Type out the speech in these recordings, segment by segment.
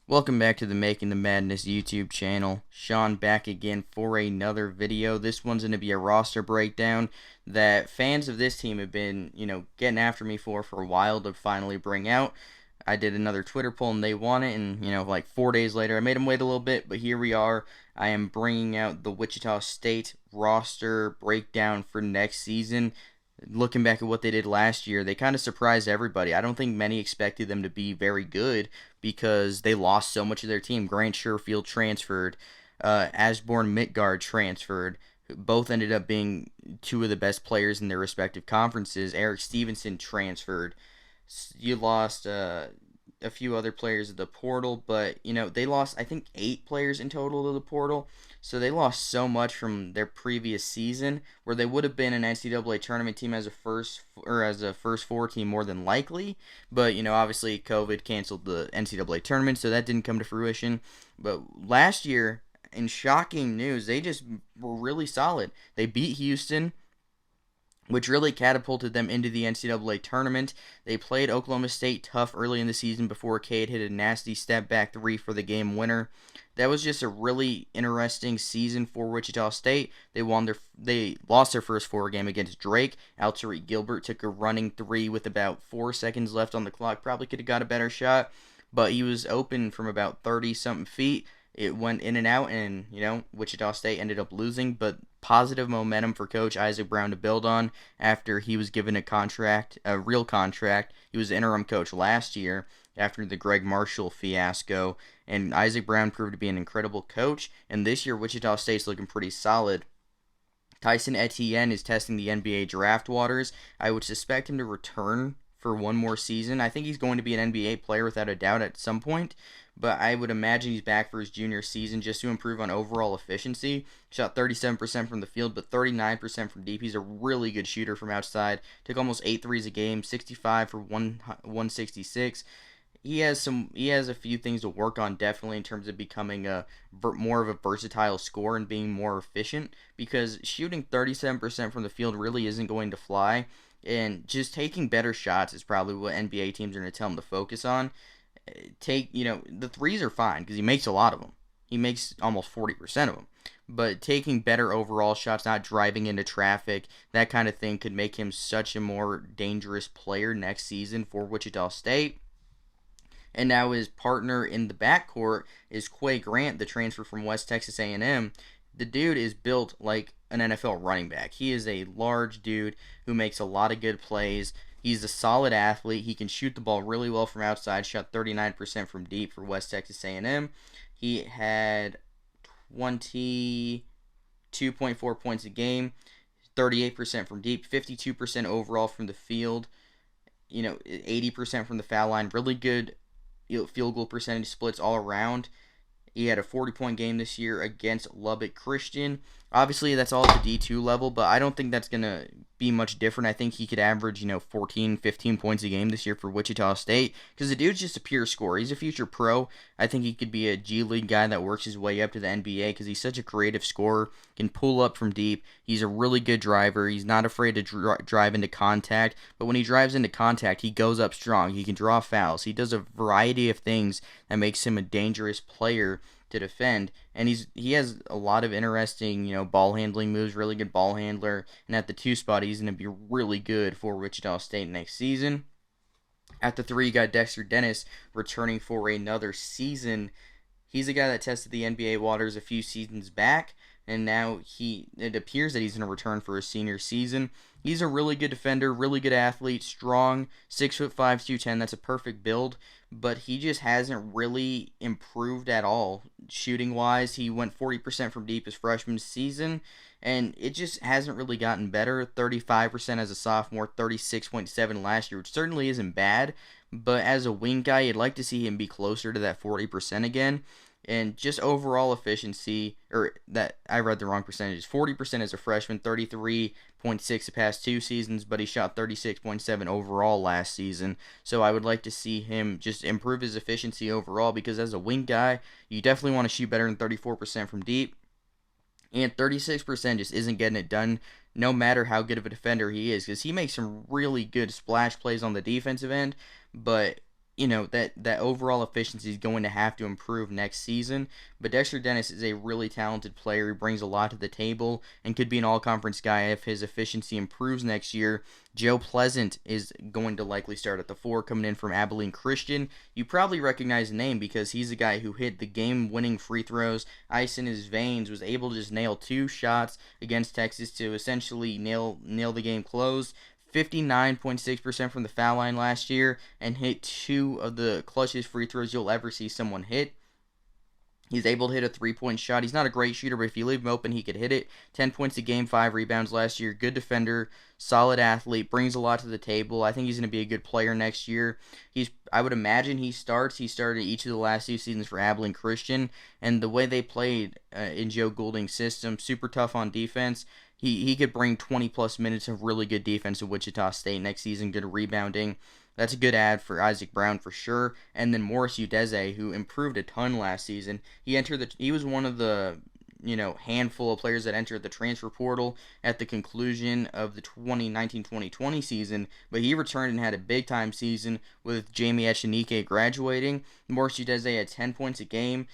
Welcome back to the Making the Madness YouTube channel. Sean back again for another video. This one's going to be a roster breakdown that fans of this team have been, getting after me for a while to finally bring out. I did another Twitter poll and they won it, and, like 4 days later, I made them wait a little bit, but here we are. I am bringing out the Wichita State roster breakdown for next season. Looking back at what they did last year, they kind of surprised everybody. I don't think many expected them to be very good because they lost so much of their team. Grant Sherfield transferred, Ashbourne Midgard transferred. Both ended up being two of the best players in their respective conferences. Eric Stevenson transferred. You lost a few other players at the portal, but they lost I think 8 players in total to the portal. So they lost so much from their previous season, where they would have been an NCAA tournament team as a first four team more than likely. But obviously COVID canceled the NCAA tournament, so that didn't come to fruition. But last year, in shocking news, they just were really solid. They beat Houston, which really catapulted them into the NCAA tournament. They played Oklahoma State tough early in the season before Cade hit a nasty step back three for the game winner. That was just a really interesting season for Wichita State. They lost their first 4 game against Drake. Tariq Gilbert took a running three with about 4 seconds left on the clock. Probably could have got a better shot, but he was open from about 30-something feet. It went in and out, and Wichita State ended up losing, but positive momentum for Coach Isaac Brown to build on after he was given a real contract. He was the interim coach last year after the Greg Marshall fiasco, and Isaac Brown proved to be an incredible coach, and this year Wichita State's looking pretty solid. Tyson Etan is testing the NBA draft waters. I would suspect him to return for one more season. I think he's going to be an NBA player without a doubt at some point, but I would imagine he's back for his junior season just to improve on overall efficiency. Shot 37% from the field, but 39% from deep. He's a really good shooter from outside. Took almost 8 threes a game, 65 for 166. He has a few things to work on, definitely, in terms of becoming more of a versatile scorer and being more efficient, because shooting 37% from the field really isn't going to fly, and just taking better shots is probably what NBA teams are going to tell him to focus on. The threes are fine because he makes a lot of them. He makes almost 40% of them. But taking better overall shots, not driving into traffic, that kind of thing could make him such a more dangerous player next season for Wichita State. And now his partner in the backcourt is Kwai Grant, the transfer from West Texas A&M. The dude is built like an NFL running back. He is a large dude who makes a lot of good plays. He's a solid athlete. He can shoot the ball really well from outside. Shot 39% from deep for West Texas A&M. He had 22.4 points a game, 38% from deep, 52% overall from the field, 80% from the foul line. Really good field goal percentage splits all around. He had a 40-point game this year against Lubbock Christian. Obviously, that's all at the D2 level, but I don't think that's going to be much different. I think he could average, 14, 15 points a game this year for Wichita State, because the dude's just a pure scorer. He's a future pro. I think he could be a G League guy that works his way up to the NBA because he's such a creative scorer, can pull up from deep. He's a really good driver. He's not afraid to drive into contact, but when he drives into contact, he goes up strong. He can draw fouls. He does a variety of things that makes him a dangerous player to defend, and he has a lot of interesting, ball handling moves, really good ball handler, and at the 2 spot, he's going to be really good for Wichita State next season. At the 3, you got Dexter Dennis returning for another season. He's a guy that tested the NBA waters a few seasons back, and now it appears that he's going to return for his senior season. He's a really good defender, really good athlete, strong, 6'5", 210. That's a perfect build, but he just hasn't really improved at all shooting-wise. He went 40% from deep his freshman season, and it just hasn't really gotten better. 35% as a sophomore, 36.7 last year, which certainly isn't bad, but as a wing guy, you'd like to see him be closer to that 40% again. And just overall efficiency, or that I read the wrong percentages. 40% as a freshman, 33.6 the past 2 seasons, but he shot 36.7 overall last season. So I would like to see him just improve his efficiency overall, because as a wing guy, you definitely want to shoot better than 34% from deep. And 36% just isn't getting it done, no matter how good of a defender he is, because he makes some really good splash plays on the defensive end, but that overall efficiency is going to have to improve next season. But Dexter Dennis is a really talented player. He brings a lot to the table and could be an all-conference guy if his efficiency improves next year. Joe Pleasant is going to likely start at the 4, coming in from Abilene Christian. You probably recognize the name because he's the guy who hit the game-winning free throws, ice in his veins, was able to just nail 2 shots against Texas to essentially nail the game closed. 59.6% from the foul line last year and hit 2 of the clutchest free throws you'll ever see someone hit. He's able to hit a 3-point shot. He's not a great shooter, but if you leave him open, he could hit it. 10 points a game, 5 rebounds last year. Good defender, solid athlete, brings a lot to the table. I think he's going to be a good player next year. I would imagine he starts. He started each of the last 2 seasons for Abilene Christian, and the way they played in Joe Goulding's system, super tough on defense. He could bring 20-plus minutes of really good defense to Wichita State next season, good rebounding. That's a good ad for Isaac Brown for sure. And then Mauricio Deze, who improved a ton last season. He was one of the handful of players that entered the transfer portal at the conclusion of the 2019-2020 season, but he returned and had a big-time season with Jamie Echenike graduating. Mauricio Deze had 10 points a game,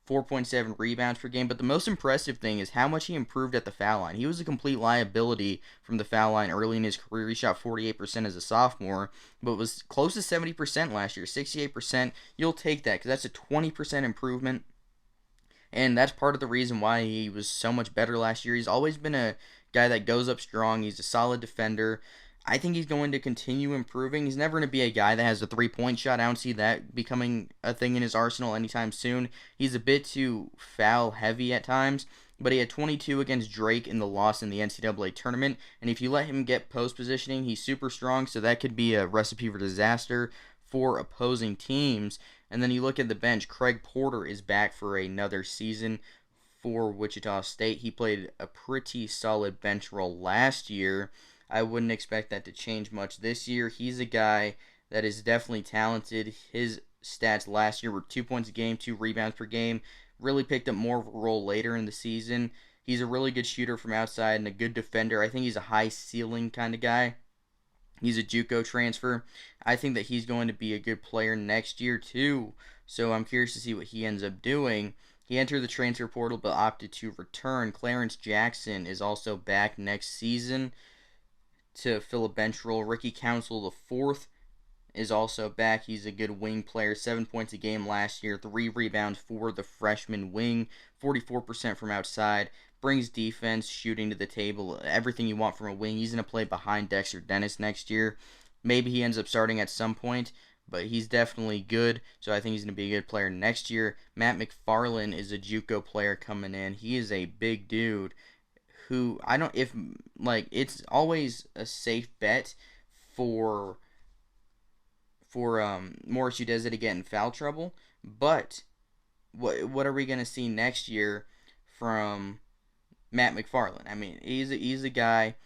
4.7 rebounds per game, but the most impressive thing is how much he improved at the foul line. He was a complete liability from the foul line early in his career. He shot 48% as a sophomore, but was close to 70% last year, 68%. You'll take that because that's a 20% improvement, and that's part of the reason why he was so much better last year. He's always been a guy that goes up strong. He's a solid defender. I think he's going to continue improving. He's never going to be a guy that has a 3-point shot. I don't see that becoming a thing in his arsenal anytime soon. He's a bit too foul heavy at times, but he had 22 against Drake in the loss in the NCAA tournament, and if you let him get post positioning, he's super strong, so that could be a recipe for disaster for opposing teams. And then you look at the bench, Craig Porter is back for another season for Wichita State. He played a pretty solid bench role last year. I wouldn't expect that to change much this year. He's a guy that is definitely talented. His stats last year were 2 points a game, 2 rebounds per game. Really picked up more of a role later in the season. He's a really good shooter from outside and a good defender. I think he's a high ceiling kind of guy. He's a JUCO transfer. I think that he's going to be a good player next year too. So I'm curious to see what he ends up doing. He entered the transfer portal but opted to return. Clarence Jackson is also back next season to fill a bench role. Ricky Council IV is also back. He's a good wing player. 7 points a game last year. 3 rebounds for the freshman wing. 44% from outside. Brings defense, shooting to the table. Everything you want from a wing. He's going to play behind Dexter Dennis next year. Maybe he ends up starting at some point, but he's definitely good. So I think he's going to be a good player next year. Matt McFarland is a JUCO player coming in. He is a big dude who it's always a safe bet for Mauricio Deze to get in foul trouble, but what are we going to see next year from Matt McFarland? I mean, he's a guy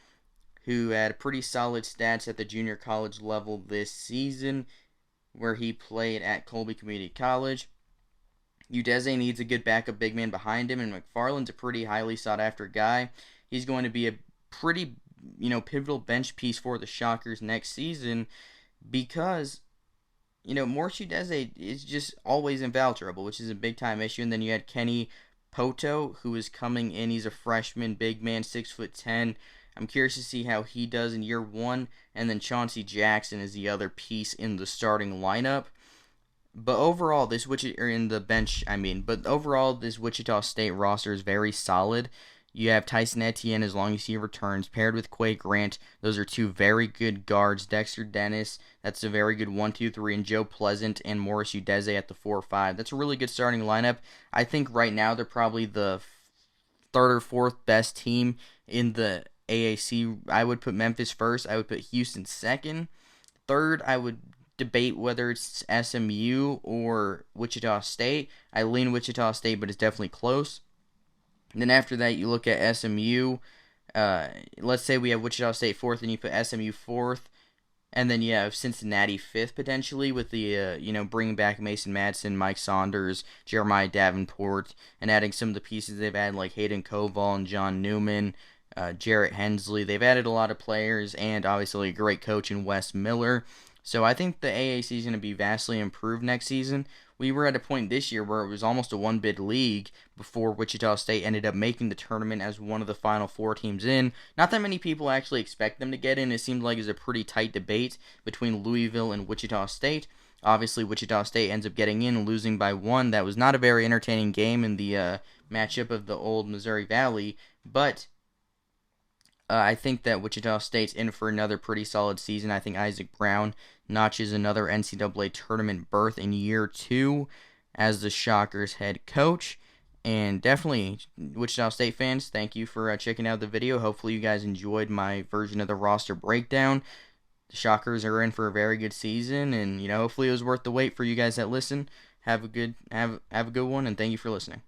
who had pretty solid stats at the junior college level this season, where he played at Colby Community College. Udeze needs a good backup big man behind him, and McFarland's a pretty highly sought-after guy. He's going to be a pretty, pivotal bench piece for the Shockers next season because, Mauricio Deze is just always in foul trouble, which is a big-time issue. And then you had Kenny Poto, who is coming in. He's a freshman, big man, 6'10". I'm curious to see how he does in year 1. And then Chauncey Jackson is the other piece in the starting lineup. But overall, this Wichita State roster is very solid. You have Tyson Etan as long as he returns, paired with Kwai Grant. Those are 2 very good guards. Dexter Dennis, that's a very good 1, 2, 3, and Joe Pleasant and Mauricio Deze at the 4, 5. That's a really good starting lineup. I think right now they're probably the 3rd or 4th best team in the AAC. I would put Memphis first. I would put Houston second. Third, I would debate whether it's SMU or Wichita State. I lean Wichita State, but it's definitely close. And then after that, you look at SMU. Let's say we have Wichita State 4th, and you put SMU 4th. And then you have Cincinnati 5th, potentially, with the, bringing back Mason Madsen, Mike Saunders, Jeremiah Davenport, and adding some of the pieces they've added, like Hayden Koval and John Newman, Jarrett Hensley. They've added a lot of players, and obviously a great coach in Wes Miller. So I think the AAC is going to be vastly improved next season. We were at a point this year where it was almost a one-bid league before Wichita State ended up making the tournament as one of the final four teams in. Not that many people actually expect them to get in. It seemed like it was a pretty tight debate between Louisville and Wichita State. Obviously, Wichita State ends up getting in, losing by one. That was not a very entertaining game in the matchup of the old Missouri Valley, but I think that Wichita State's in for another pretty solid season. I think Isaac Brown notches another NCAA tournament berth in year two as the Shockers head coach. And definitely, Wichita State fans, thank you for checking out the video. Hopefully, you guys enjoyed my version of the roster breakdown. The Shockers are in for a very good season, and hopefully, it was worth the wait for you guys that listen. Have a good one, and thank you for listening.